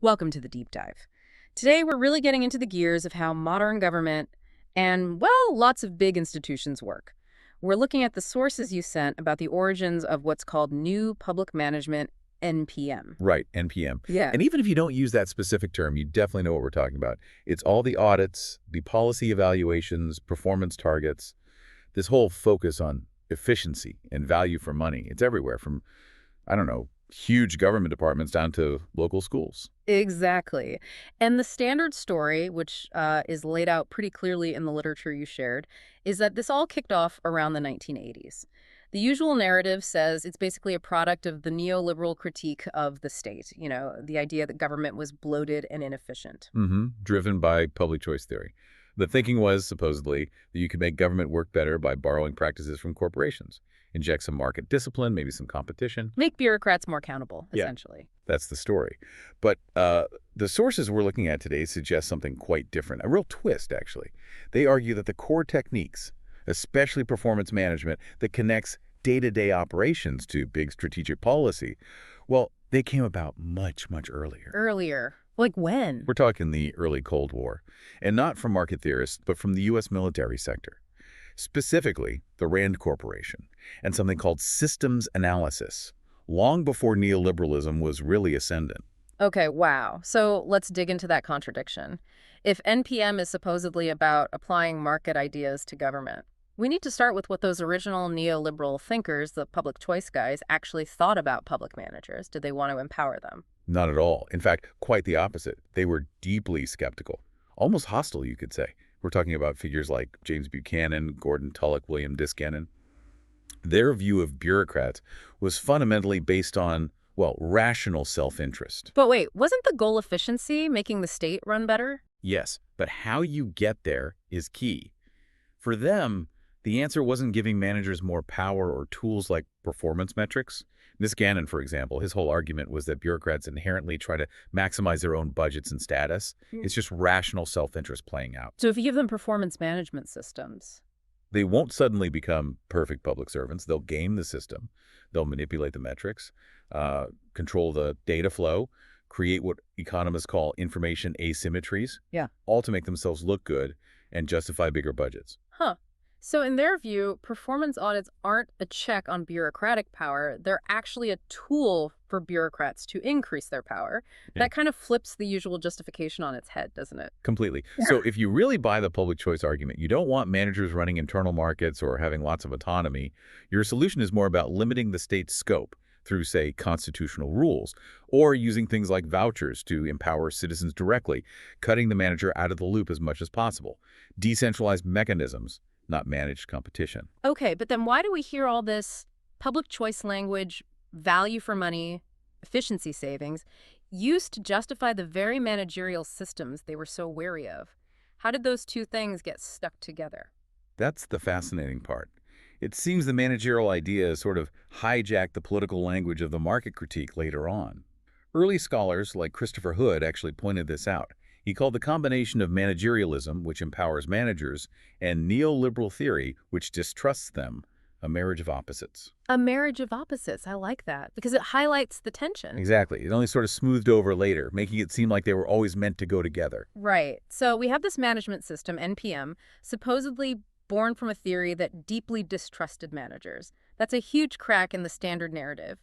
Welcome to the deep dive. Today, we're really getting into the gears of how modern government and, well, lots of big institutions work. We're looking at the sources you sent about the origins of what's called New Public Management, NPM. Right, NPM. Yeah. And even if you don't use that specific term, you definitely know what we're talking about. It's all the audits, the policy evaluations, performance targets, this whole focus on efficiency and value for money. It's everywhere from, I don't know, huge government departments down to local schools. Exactly. And the standard story, which is laid out pretty clearly in the literature you shared, is that this all kicked off around the 1980s. The usual narrative says it's basically a product of the neoliberal critique of the state, the idea that government was bloated and inefficient. Driven by public choice theory. The thinking was, supposedly, that you could make government work better by borrowing practices from corporations, inject some market discipline, maybe some competition. Make bureaucrats more accountable, Yeah. essentially. That's the story. But the sources we're looking at today suggest something quite different, a real twist, actually. They argue that the core techniques, especially performance management, that connects day-to-day operations to big strategic policy, well, they came about much, much earlier. Earlier. Like when? We're talking the early Cold War, and not from market theorists, but from the U.S. military sector. Specifically, the Rand Corporation, and something called systems analysis, long before neoliberalism was really ascendant. Okay, wow. So let's dig into that contradiction. If NPM is supposedly about applying market ideas to government, we need to start with what those original neoliberal thinkers, the public choice guys, actually thought about public managers. Did they want to empower them? Not at all. In fact, quite the opposite. They were deeply skeptical, almost hostile, you could say. We're talking about figures like James Buchanan, Gordon Tullock, William Discannon. Their view of bureaucrats was fundamentally based on, well, rational self-interest. But wait, wasn't the goal efficiency, making the state run better? Yes, but how you get there is key. For them, the answer wasn't giving managers more power or tools like performance metrics. Niskanen, for example, his whole argument was that bureaucrats inherently try to maximize their own budgets and status. It's just rational self-interest playing out. So if you give them performance management systems. They won't suddenly become perfect public servants. They'll game the system. They'll manipulate the metrics, control the data flow, create what economists call information asymmetries, all to make themselves look good and justify bigger budgets. Huh. So in their view, performance audits aren't a check on bureaucratic power. They're actually a tool for bureaucrats to increase their power. Yeah. That kind of flips the usual justification on its head, doesn't it? Completely. Yeah. So if you really buy the public choice argument, you don't want managers running internal markets or having lots of autonomy. Your solution is more about limiting the state's scope through, say, constitutional rules, or using things like vouchers to empower citizens directly, cutting the manager out of the loop as much as possible. Decentralized mechanisms, not managed competition. Okay, but then why do we hear all this public choice language, value for money, efficiency savings, used to justify the very managerial systems they were so wary of? How did those two things get stuck together? That's the fascinating part. It seems the managerial idea sort of hijacked the political language of the market critique later on. Early scholars like Christopher Hood actually pointed this out. He called the combination of managerialism, which empowers managers, and neoliberal theory, which distrusts them, a marriage of opposites. A marriage of opposites. I like that because it highlights the tension. Exactly. It only sort of smoothed over later, making it seem like they were always meant to go together. Right. So we have this management system, NPM, supposedly born from a theory that deeply distrusted managers. That's a huge crack in the standard narrative.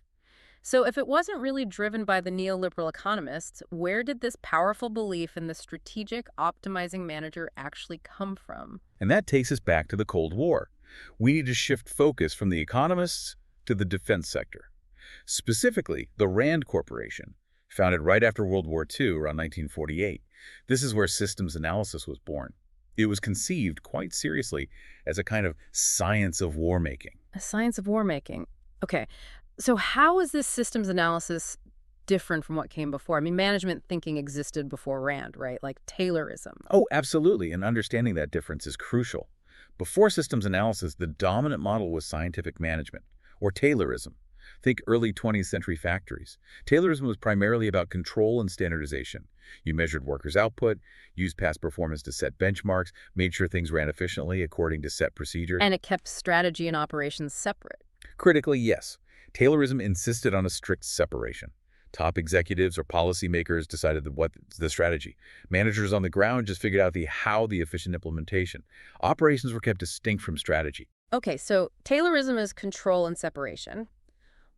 So if it wasn't really driven by the neoliberal economists, where did this powerful belief in the strategic optimizing manager actually come from? And that takes us back to the Cold War. We need to shift focus from the economists to the defense sector. Specifically, the Rand Corporation, founded right after World War II, around 1948. This is where systems analysis was born. It was conceived quite seriously as a kind of science of war making. A science of war making. Okay. So how is this systems analysis different from what came before? I mean, management thinking existed before Rand, right? Like Taylorism. Oh, absolutely. And understanding that difference is crucial. Before systems analysis, the dominant model was scientific management, or Taylorism. Think early 20th century factories. Taylorism was primarily about control and standardization. You measured workers' output, used past performance to set benchmarks, made sure things ran efficiently according to set procedures. And it kept strategy and operations separate. Critically, yes. Taylorism insisted on a strict separation. Top executives or policymakers decided what the strategy. Managers on the ground just figured out the efficient implementation. Operations were kept distinct from strategy. Okay, so Taylorism is control and separation.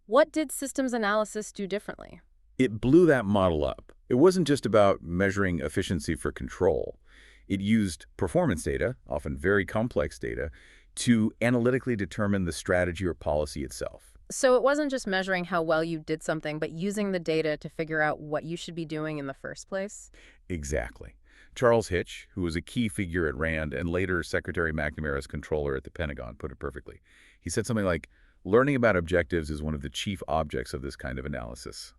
What did systems analysis do differently? It blew that model up. It wasn't just about measuring efficiency for control. It used performance data, often very complex data, to analytically determine the strategy or policy itself. So it wasn't just measuring how well you did something, but using the data to figure out what you should be doing in the first place? Exactly. Charles Hitch, who was a key figure at RAND and later Secretary McNamara's controller at the Pentagon, put it perfectly. He said something like, learning about objectives is one of the chief objects of this kind of analysis.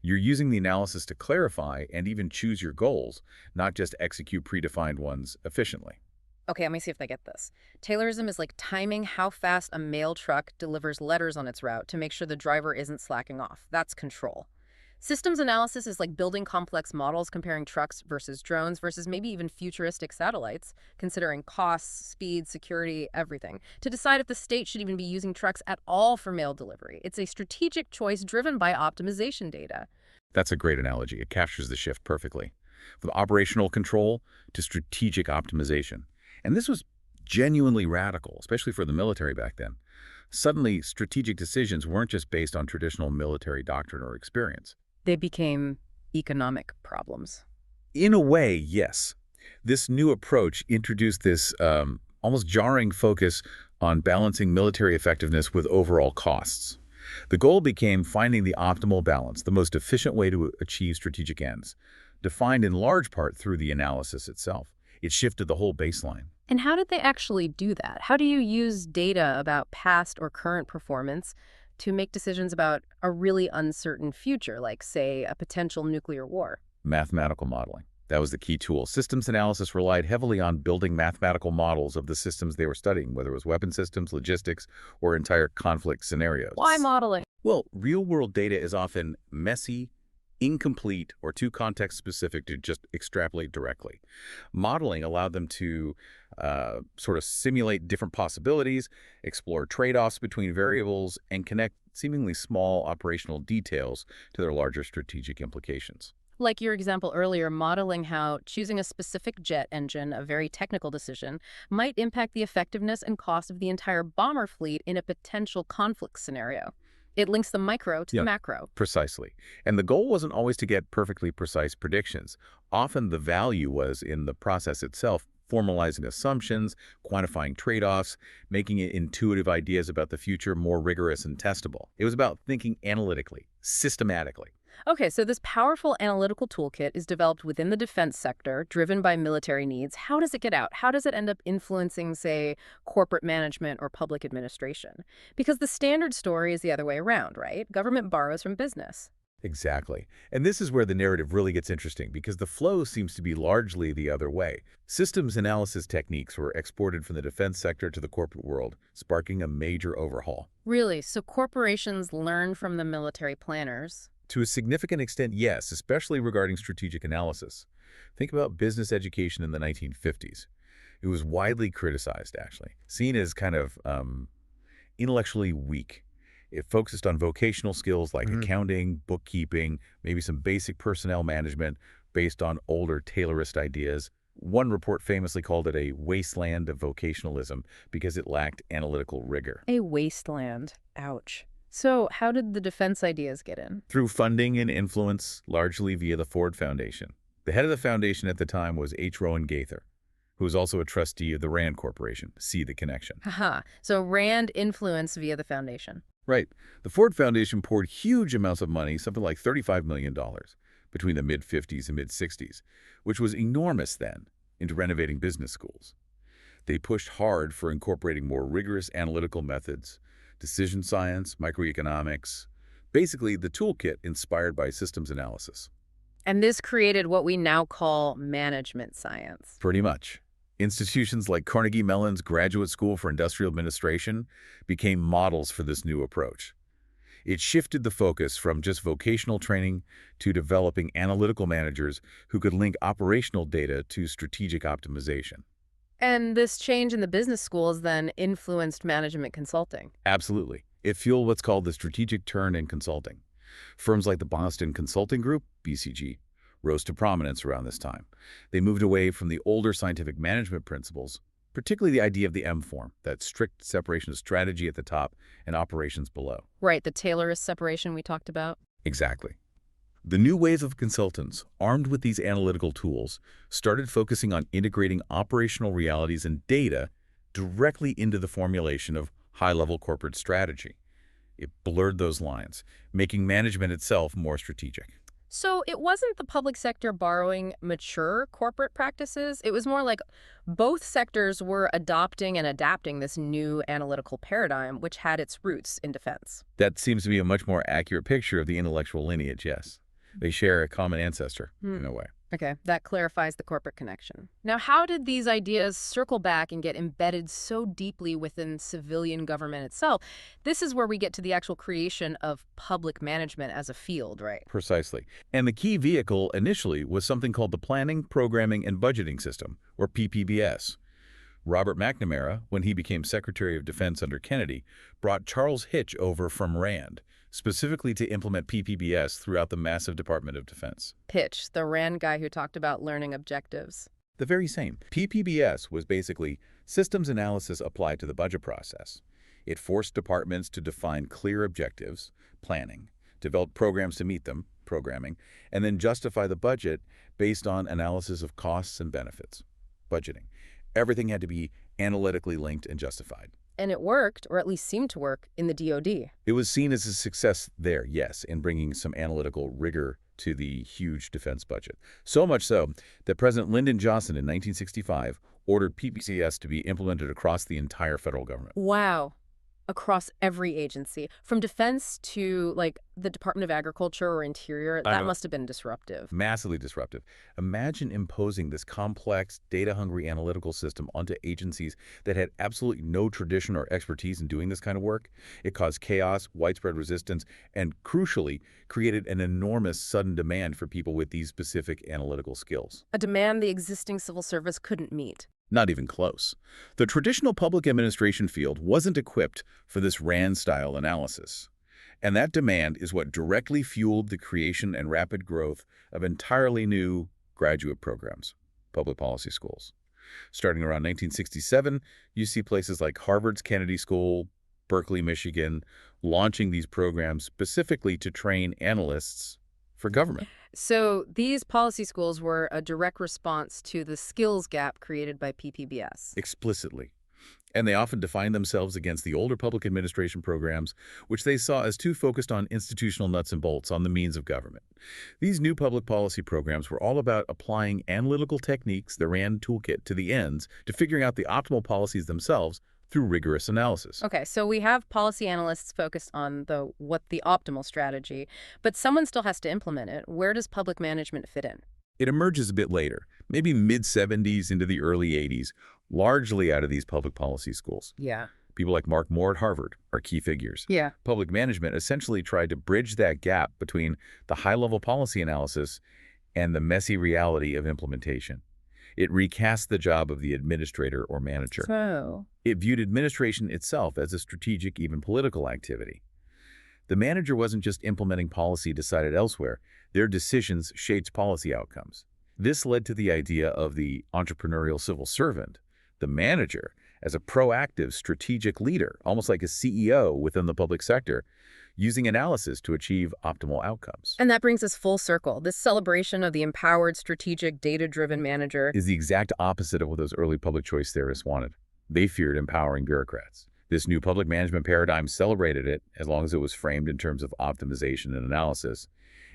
You're using the analysis to clarify and even choose your goals, not just execute predefined ones efficiently. Okay, let me see if I get this. Taylorism is like timing how fast a mail truck delivers letters on its route to make sure the driver isn't slacking off. That's control. Systems analysis is like building complex models comparing trucks versus drones versus maybe even futuristic satellites, considering costs, speed, security, everything, to decide if the state should even be using trucks at all for mail delivery. It's a strategic choice driven by optimization data. That's a great analogy. It captures the shift perfectly. From operational control to strategic optimization. And this was genuinely radical, especially for the military back then. Suddenly, strategic decisions weren't just based on traditional military doctrine or experience. They became economic problems. In a way, yes. This new approach introduced this almost jarring focus on balancing military effectiveness with overall costs. The goal became finding the optimal balance, the most efficient way to achieve strategic ends, defined in large part through the analysis itself. It shifted the whole baseline. And how did they actually do that? How do you use data about past or current performance to make decisions about a really uncertain future, like, say, a potential nuclear war? Mathematical modeling. That was the key tool. Systems analysis relied heavily on building mathematical models of the systems they were studying, whether it was weapon systems, logistics, or entire conflict scenarios. Why modeling? Well, real-world data is often messy, incomplete, or too context-specific to just extrapolate directly. Modeling allowed them to sort of simulate different possibilities, explore trade-offs between variables, and connect seemingly small operational details to their larger strategic implications. Like your example earlier, modeling how choosing a specific jet engine, a very technical decision, might impact the effectiveness and cost of the entire bomber fleet in a potential conflict scenario. It links the micro to the macro. Precisely. And the goal wasn't always to get perfectly precise predictions. Often the value was in the process itself, formalizing assumptions, quantifying trade-offs, making it intuitive ideas about the future more rigorous and testable. It was about thinking analytically, systematically. Okay, so this powerful analytical toolkit is developed within the defense sector, driven by military needs. How does it get out? How does it end up influencing, say, corporate management or public administration? Because the standard story is the other way around, right? Government borrows from business. Exactly. And this is where the narrative really gets interesting because the flow seems to be largely the other way. Systems analysis techniques were exported from the defense sector to the corporate world, sparking a major overhaul. Really? So corporations learn from the military planners? To a significant extent, yes, especially regarding strategic analysis. Think about business education in the 1950s. It was widely criticized, actually, seen as kind of intellectually weak. It focused on vocational skills like accounting, bookkeeping, maybe some basic personnel management based on older Taylorist ideas. One report famously called it a wasteland of vocationalism because it lacked analytical rigor. A wasteland. Ouch. So how did the defense ideas get in? Through funding and influence, largely via the Ford Foundation. The head of the foundation at the time was H. Rowan Gaither, who was also a trustee of the RAND Corporation. See the connection. Haha. So RAND influence via the foundation. Right. The Ford Foundation poured huge amounts of money, something like $35 million, between the mid-50s and mid-60s, which was enormous then, into renovating business schools. They pushed hard for incorporating more rigorous analytical methods, decision science, microeconomics, basically the toolkit inspired by systems analysis. And this created what we now call management science. Pretty much. Institutions like Carnegie Mellon's Graduate School for Industrial Administration became models for this new approach. It shifted the focus from just vocational training to developing analytical managers who could link operational data to strategic optimization. And this change in the business schools then influenced management consulting. Absolutely. It fueled what's called the strategic turn in consulting. Firms like the Boston Consulting Group, BCG, rose to prominence around this time. They moved away from the older scientific management principles, particularly the idea of the M form, that strict separation of strategy at the top and operations below. Right, the Taylorist separation we talked about. Exactly. The new wave of consultants, armed with these analytical tools, started focusing on integrating operational realities and data directly into the formulation of high-level corporate strategy. It blurred those lines, making management itself more strategic. So it wasn't the public sector borrowing mature corporate practices. It was more like both sectors were adopting and adapting this new analytical paradigm, which had its roots in defense. That seems to be a much more accurate picture of the intellectual lineage, yes. They share a common ancestor, in a way. Okay, that clarifies the corporate connection. Now, how did these ideas circle back and get embedded so deeply within civilian government itself? This is where we get to the actual creation of public management as a field, right? Precisely. And the key vehicle initially was something called the Planning, Programming, and Budgeting System, or PPBS. Robert McNamara, when he became Secretary of Defense under Kennedy, brought Charles Hitch over from RAND, specifically to implement PPBS throughout the massive Department of Defense. Pitch, the RAND guy who talked about learning objectives. The very same. PPBS was basically systems analysis applied to the budget process. It forced departments to define clear objectives, planning, develop programs to meet them, programming, and then justify the budget based on analysis of costs and benefits, budgeting. Everything had to be analytically linked and justified. And it worked, or at least seemed to work, in the DoD. It was seen as a success there, yes, in bringing some analytical rigor to the huge defense budget. So much so that President Lyndon Johnson in 1965 ordered PPBS to be implemented across the entire federal government. Wow. Across every agency, from defense to, like, the Department of Agriculture or Interior. That must have been disruptive. Massively disruptive. Imagine imposing this complex, data-hungry analytical system onto agencies that had absolutely no tradition or expertise in doing this kind of work. It caused chaos, widespread resistance, and crucially, created an enormous sudden demand for people with these specific analytical skills. A demand the existing civil service couldn't meet. Not even close. The traditional public administration field wasn't equipped for this RAND-style analysis. And that demand is what directly fueled the creation and rapid growth of entirely new graduate programs, public policy schools. Starting around 1967, you see places like Harvard's Kennedy School, Berkeley, Michigan, launching these programs specifically to train analysts for government. So these policy schools were a direct response to the skills gap created by PPBS. Explicitly. And they often defined themselves against the older public administration programs, which they saw as too focused on institutional nuts and bolts, on the means of government. These new public policy programs were all about applying analytical techniques, the RAND toolkit, to the ends, to figuring out the optimal policies themselves through rigorous analysis. Okay, so we have policy analysts focused on what the optimal strategy, but someone still has to implement it. Where does public management fit in? It emerges a bit later, maybe mid-70s into the early 80s, largely out of these public policy schools. Yeah. People like Mark Moore at Harvard are key figures. Yeah. Public management essentially tried to bridge that gap between the high-level policy analysis and the messy reality of implementation. It recast the job of the administrator or manager. So It viewed administration itself as a strategic, even political activity. The manager wasn't just implementing policy decided elsewhere. Their decisions shaped policy outcomes. This led to the idea of the entrepreneurial civil servant, the manager, as a proactive, strategic leader, almost like a CEO within the public sector, using analysis to achieve optimal outcomes. And that brings us full circle. This celebration of the empowered, strategic, data-driven manager Is the exact opposite of what those early public choice theorists wanted. They feared empowering bureaucrats. This new public management paradigm celebrated it as long as it was framed in terms of optimization and analysis.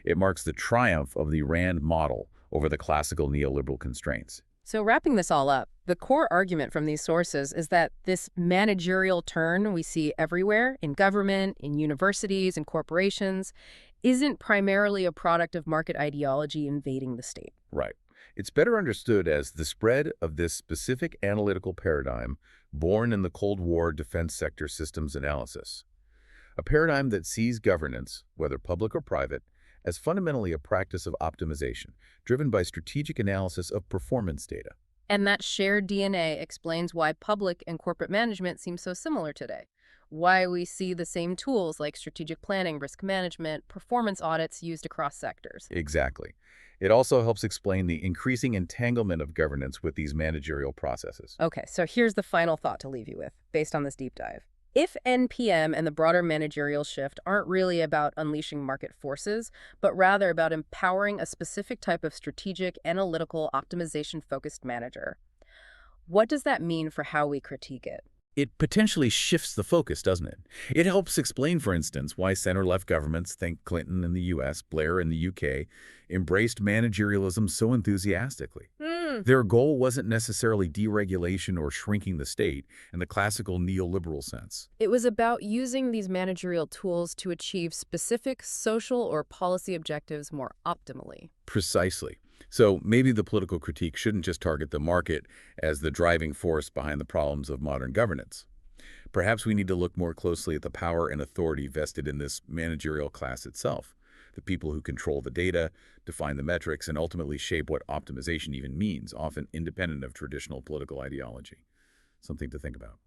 It marks the triumph of the RAND model over the classical neoliberal constraints. So wrapping this all up, the core argument from these sources is that this managerial turn we see everywhere, in government, in universities, in corporations, isn't primarily a product of market ideology invading the state. Right. It's better understood as the spread of this specific analytical paradigm born in the Cold War defense sector systems analysis. A paradigm that sees governance, whether public or private, as fundamentally a practice of optimization, driven by strategic analysis of performance data. And that shared DNA explains why public and corporate management seem so similar today. why we see the same tools like strategic planning, risk management, performance audits used across sectors. Exactly. It also helps explain the increasing entanglement of governance with these managerial processes. Okay, so here's the final thought to leave you with, based on this deep dive. If NPM and the broader managerial shift aren't really about unleashing market forces, but rather about empowering a specific type of strategic, analytical, optimization-focused manager, what does that mean for how we critique it? It potentially shifts the focus, doesn't it? It helps explain, for instance, why center-left governments, think Clinton in the U.S., Blair in the U.K., embraced managerialism so enthusiastically. Hmm. Their goal wasn't necessarily deregulation or shrinking the state in the classical neoliberal sense. It was about using these managerial tools to achieve specific social or policy objectives more optimally. Precisely. So maybe the political critique shouldn't just target the market as the driving force behind the problems of modern governance. Perhaps we need to look more closely at the power and authority vested in this managerial class itself, the people who control the data, define the metrics, and ultimately shape what optimization even means, often independent of traditional political ideology. Something to think about.